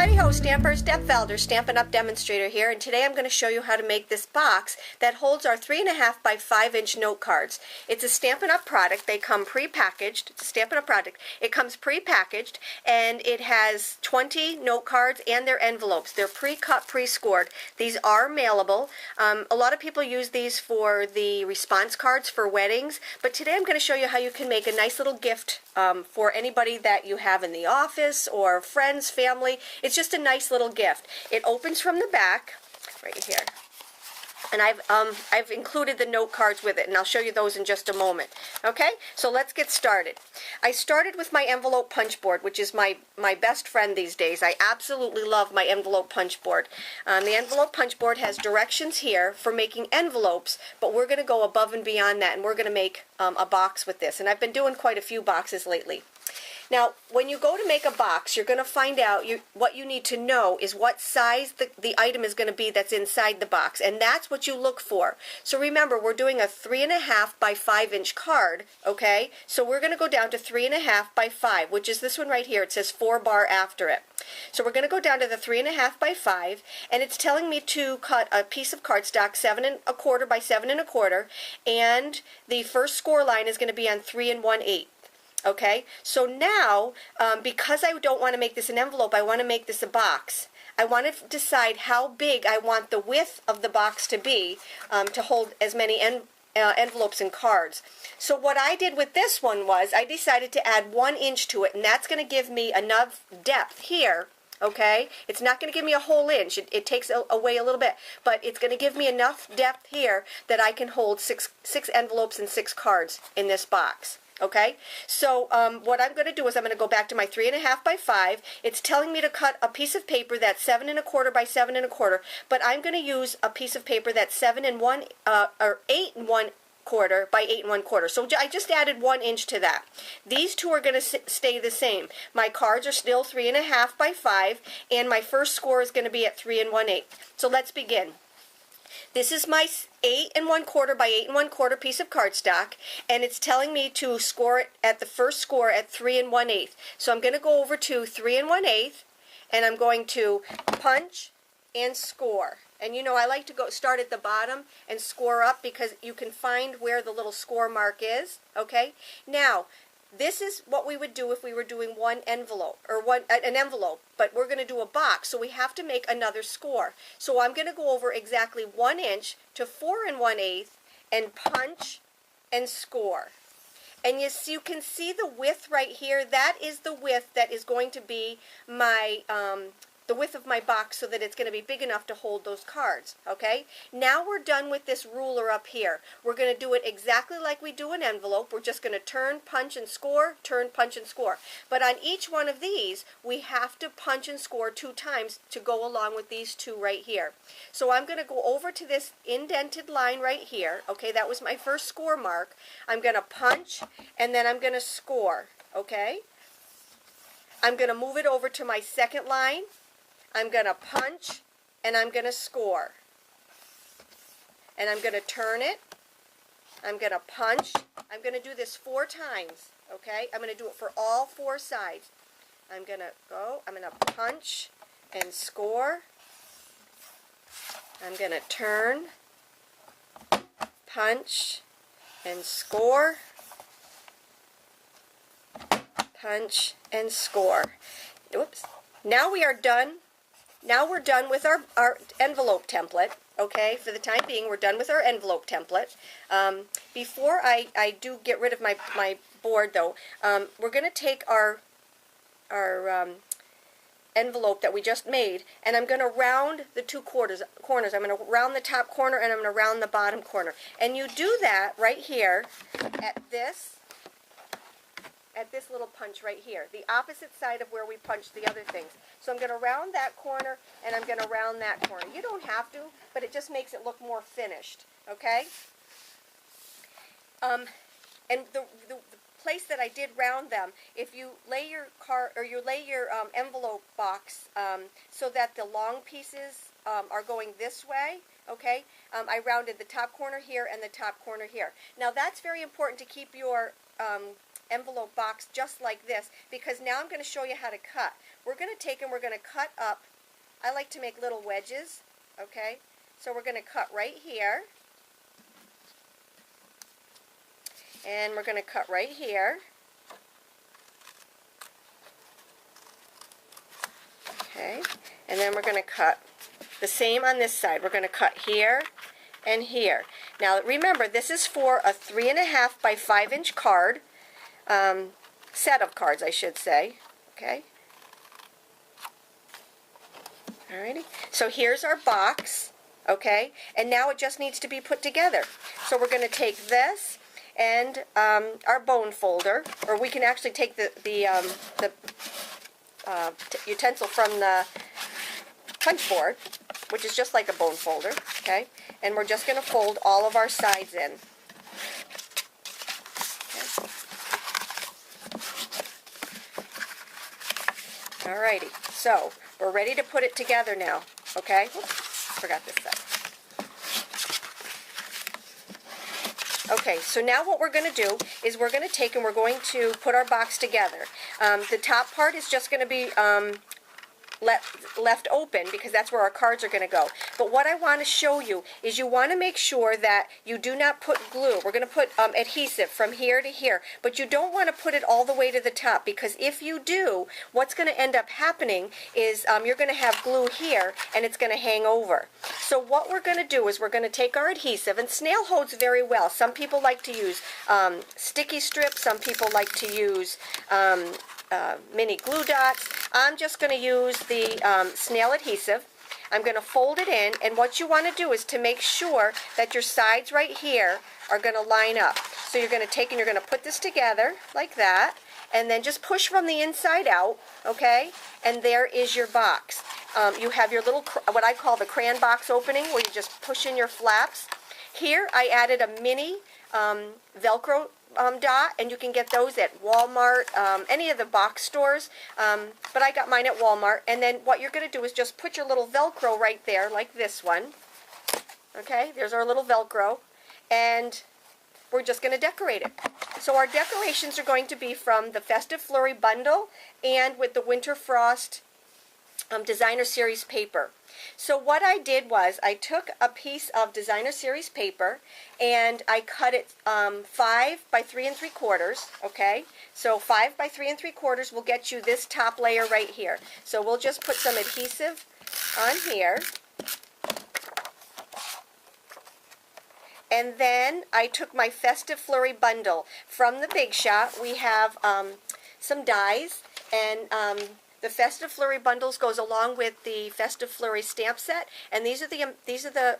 Hi-ho Stampers, Deb Valder, Stampin' Up! Demonstrator here, and today I'm going to show you how to make this box that holds our 3.5 by 5 inch note cards. It's a Stampin' Up! Product. They come pre-packaged. It's a Stampin' Up! Product. It comes pre-packaged, and it has 20 note cards and their envelopes. They're pre-cut, pre-scored. These are mailable. A lot of people use these for the response cards for weddings, but today I'm going to show you how you can make a nice little gift for anybody that you have in the office or friends, family. It's just a nice little gift. It opens from the back, right here, and I've included the note cards with it, and I'll show you those in just a moment. Okay, so let's get started. I started with my envelope punch board, which is my best friend these days. I absolutely love my envelope punch board. The envelope punch board has directions here for making envelopes, but we're going to go above and beyond that, and we're going to make a box with this. And I've been doing quite a few boxes lately. Now, when you go to make a box, you're going to find out what you need to know is what size the item is going to be that's inside the box, and that's what you look for. So remember, we're doing a 3.5 by 5 inch card, okay? So we're going to go down to 3.5 by 5, which is this one right here. It says 4 bar after it. So we're going to go down to the 3.5 by 5, and it's telling me to cut a piece of cardstock 7.25 by 7.25, and the first score line is going to be on 3 1/8. Okay, so now, because I don't want to make this an envelope, I want to make this a box. I want to decide how big I want the width of the box to be to hold as many envelopes and cards. So what I did with this one was I decided to add 1 inch to it, and that's going to give me enough depth here. Okay, it's not going to give me a whole inch. It takes away a little bit, but it's going to give me enough depth here that I can hold six envelopes and 6 cards in this box. Okay, so what I'm going to do is I'm going to go back to my 3.5 by 5. It's telling me to cut a piece of paper that's 7.25 by 7.25, but I'm going to use a piece of paper that's 8 1/4 by 8 1/4. So I just added 1 inch to that. These two are going to stay the same. My cards are still 3.5 by 5, and my first score is going to be at 3 1/8. So let's begin. This is my 8 1/4 by 8 1/4 piece of cardstock, and it's telling me to score it at the first score at 3 1/8. So I'm going to go over to 3 1/8, and I'm going to punch and score. And you know, I like to start at the bottom and score up because you can find where the little score mark is. Okay, now this is what we would do if we were doing one envelope, or an envelope, but we're going to do a box, so we have to make another score. So I'm going to go over exactly 1 inch to 4 1/8 and punch and score. And you can see the width right here. That is the width that is going to be my the width of my box, so that it's going to be big enough to hold those cards. Okay, now we're done with this ruler up here. We're going to do it exactly like we do an envelope. We're just going to turn, punch, and score, turn, punch, and score. But on each one of these, we have to punch and score 2 times to go along with these 2 right here. So I'm going to go over to this indented line right here. Okay, that was my first score mark. I'm going to punch, and then I'm going to score. Okay, I'm going to move it over to my second line. I'm going to punch, and I'm going to score. And I'm going to turn it. I'm going to punch. I'm going to do this 4 times, okay? I'm going to do it for all 4 sides. I'm going to go, I'm going to punch and score. I'm going to turn, punch, and score. Punch and score. Oops. Now we are done. Now we're done with our envelope template, okay? For the time being, we're done with our envelope template. Before I do get rid of my board, though, we're going to take our envelope that we just made, and I'm going to round the 2 corners. I'm going to round the top corner, and I'm going to round the bottom corner. And you do that right here at this little punch right here, the opposite side of where we punched the other things. So I'm going to round that corner, and I'm going to round that corner. You don't have to, but it just makes it look more finished, okay? And the place that I did round them, if you lay your envelope box so that the long pieces are going this way, okay, I rounded the top corner here and the top corner here. Now that's very important to keep your envelope box just like this, because now I'm going to show you how to cut. We're going to take and we're going to cut up. I like to make little wedges, okay? So we're going to cut right here, and we're going to cut right here. Okay, and then we're going to cut the same on this side. We're going to cut here and here. Now remember, this is for a 3.5 by 5 inch card, set of cards I should say, okay? Alrighty, so here's our box, okay? And now it just needs to be put together. So we're going to take this and our bone folder, or we can actually take the utensil from the punch board, which is just like a bone folder, okay? And we're just going to fold all of our sides in. Okay. Alrighty, so we're ready to put it together now, okay? Oops, forgot this side. Okay, so now what we're going to do is we're going to take and we're going to put our box together. The top part is just going to be left open because that's where our cards are going to go. But what I want to show you is you want to make sure that you do not put glue. We're going to put adhesive from here to here, but you don't want to put it all the way to the top, because if you do, what's going to end up happening is you're going to have glue here and it's going to hang over. So what we're going to do is we're going to take our adhesive, and snail holds very well. Some people like to use sticky strips, some people like to use mini glue dots. I'm just going to use the snail adhesive. I'm going to fold it in, and what you want to do is to make sure that your sides right here are going to line up. So you're going to take and you're going to put this together like that, and then just push from the inside out, okay? And there is your box. You have your little, what I call the crayon box opening, where you just push in your flaps. Here I added a mini velcro dot, and you can get those at Walmart, any of the box stores, but I got mine at Walmart. And then what you're going to do is just put your little velcro right there, like this one. Okay, there's our little velcro, and we're just going to decorate it. So our decorations are going to be from the Festive Flurry bundle and with the Winter Frost Designer Series paper. So what I did was I took a piece of Designer Series paper and I cut it 5 by 3 3/4, okay? So 5 by 3 3/4 will get you this top layer right here. So we'll just put some adhesive on here. And then I took my Festive Flurry bundle from the Big Shot. We have some dies, and the Festive Flurry bundles goes along with the Festive Flurry stamp set, and these are the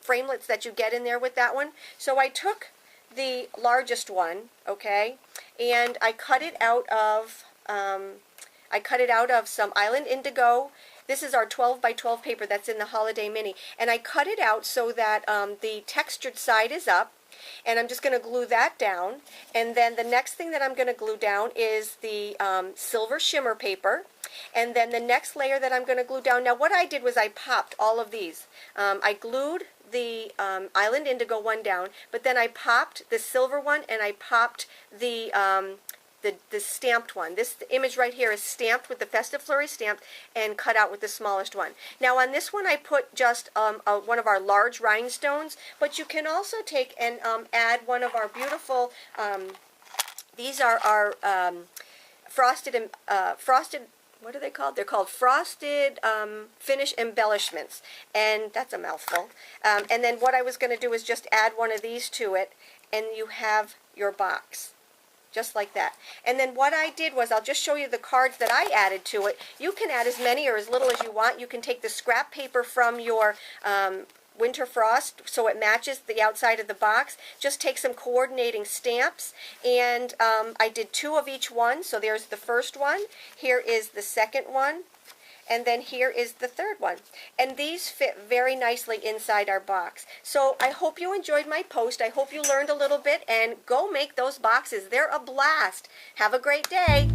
framelits that you get in there with that one. So I took the largest one, okay, and I cut it out of some Island Indigo. This is our 12 by 12 paper that's in the Holiday Mini, and I cut it out so that the textured side is up. And I'm just going to glue that down. And then the next thing that I'm going to glue down is the silver shimmer paper. And then the next layer that I'm going to glue down, now what I did was I popped all of these. I glued the Island Indigo one down, but then I popped the silver one, and I popped the stamped one. This image right here is stamped with the Festive Flurry stamp and cut out with the smallest one. Now on this one I put just one of our large rhinestones, but you can also take and add one of our beautiful, these are our frosted, what are they called? They're called frosted finish embellishments, and that's a mouthful. And then what I was going to do is just add one of these to it, and you have your box. Just like that. And then what I did was, I'll just show you the cards that I added to it. You can add as many or as little as you want. You can take the scrap paper from your Winter Frost so it matches the outside of the box. Just take some coordinating stamps, and I did 2 of each one. So there's the first one. Here is the second one. And then here is the third one. And these fit very nicely inside our box. So I hope you enjoyed my post. I hope you learned a little bit, and go make those boxes. They're a blast. Have a great day.